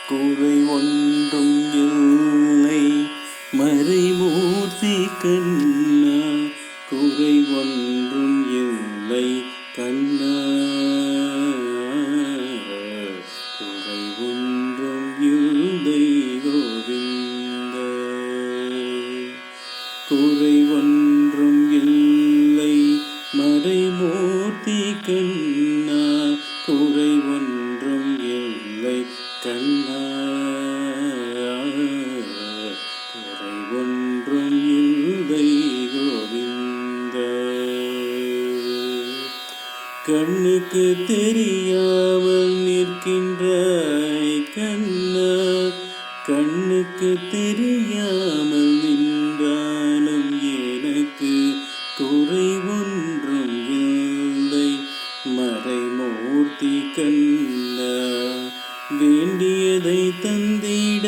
குறை ஒன்றும் இல்லை மறைமூர்த்தி கண்ணா, குறை ஒன்றும் இல்லை கண்ணா, குறை ஒன்றும் இல்லை கோவிந்தா, குறை ஒன்றும் இல்லை மறைமூர்த்தி கண்ணா, குறை ஒன்றும் இல்லை கண்ணா, குறை ஒன்றும் இல்லை கோவிந்தா. கண்ணுக்கு தெரியாமல் நிற்கின்றாய் கண்ணா, கண்ணுக்கு தெரியாமல் நின்றாலும் எனக்கு குறை ஒன்றும் இல்லை மறைமூர்த்தி கண்ணா. வேண்டியதை தந்திட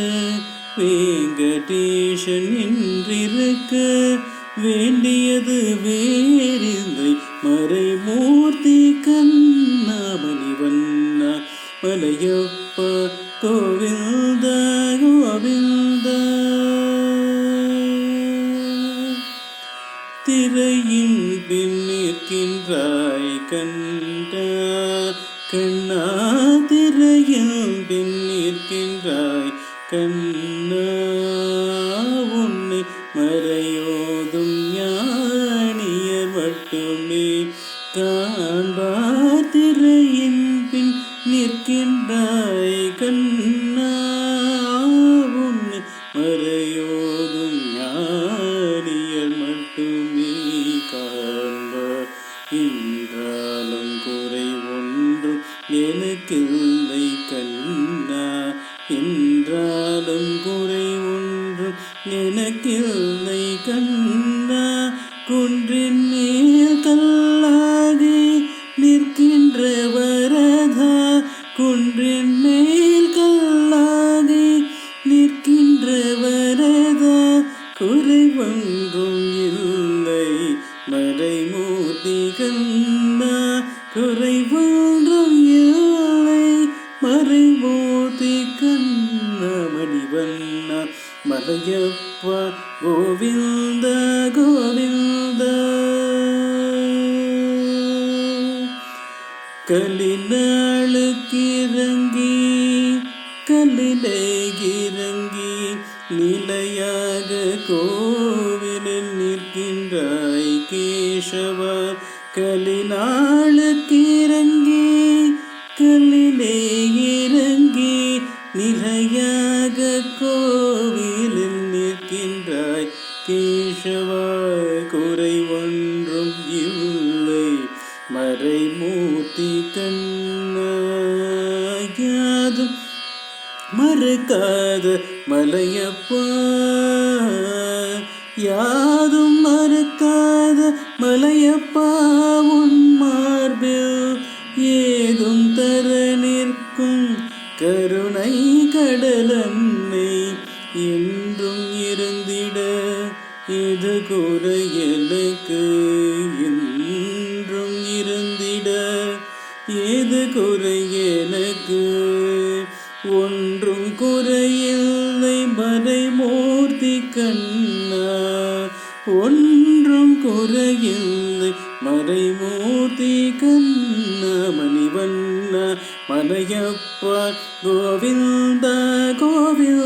வெங்கடேசன் என்றிருக்க, வேண்டியது வேறில்லை மறைமூர்த்தி கண்ணா. மணிவண்ணா மலையப்பா கோவிந்தா கோவிந்தா. திரையின் பின் நிற்கின்றாய் கண்டா கண்ணா, திரையின் பின் நிற்கின்றாய் கண்ணா. உன்னை மறையோதும் ஞானியர் மட்டுமே காண்பார். திரையின் பின் நிற்கின்றாய் கண்ணா, உன்னை மறையோதும் ஞானியர் மட்டுமே காண்பார். என்றாலும் குறை ஒன்றும் எனக்கில்லை கண்ணா, என்றாலும் குறை ஒன்றும் எனக்கில்லை கண்ணா. குன்றின் மேல் கல்லாகி நிற்கின்ற வரதா, குன்றின் மேல் கல்லாகி நிற்கின்ற வரதா, குறை ஒன்றும் இல்லை மறைமூர்த்தி கண்ணா, குறை ஒன்றும் இல்லை மறைமூர்த்தி கண்ணா. மணிவண்ணா மலையப்பா கோவிந்தா கோவிந்தா. கலினாளுக்கு இறங்கி கல்லிலே இறங்கி நிலையாக கோவிலில் நிற்கின்றாய் கேசவா. கலினாளுக்கு இறங்கி கல்லிலே இறங்கி நிலையாக கோவிலில் நிற்கின்றாய் கேசவா. குறை ஒன்றும் இல்லை மறைமூர்த்தி கண்ணா. யாதும் மறுக்காத மலையப்பா, யாதும் மறுக்காத மலையப்பா. உன் மார்பில் ஏதும் தர நிற்கும் கருணை கடலன்னை என்றும் இருந்திட. இது குறை எனக்கு என்றும் இருந்திட, ஏது குறை எனக்கு ஒன்றும் குறையில்லை மறைமூர்த்தி கண்ணா, ஒன்றும் குறையில்லை மறைமூர்த்தி கண்ணா. மணிவண்ணா மலையப்பா கோவிந்தா கோவிந்தா.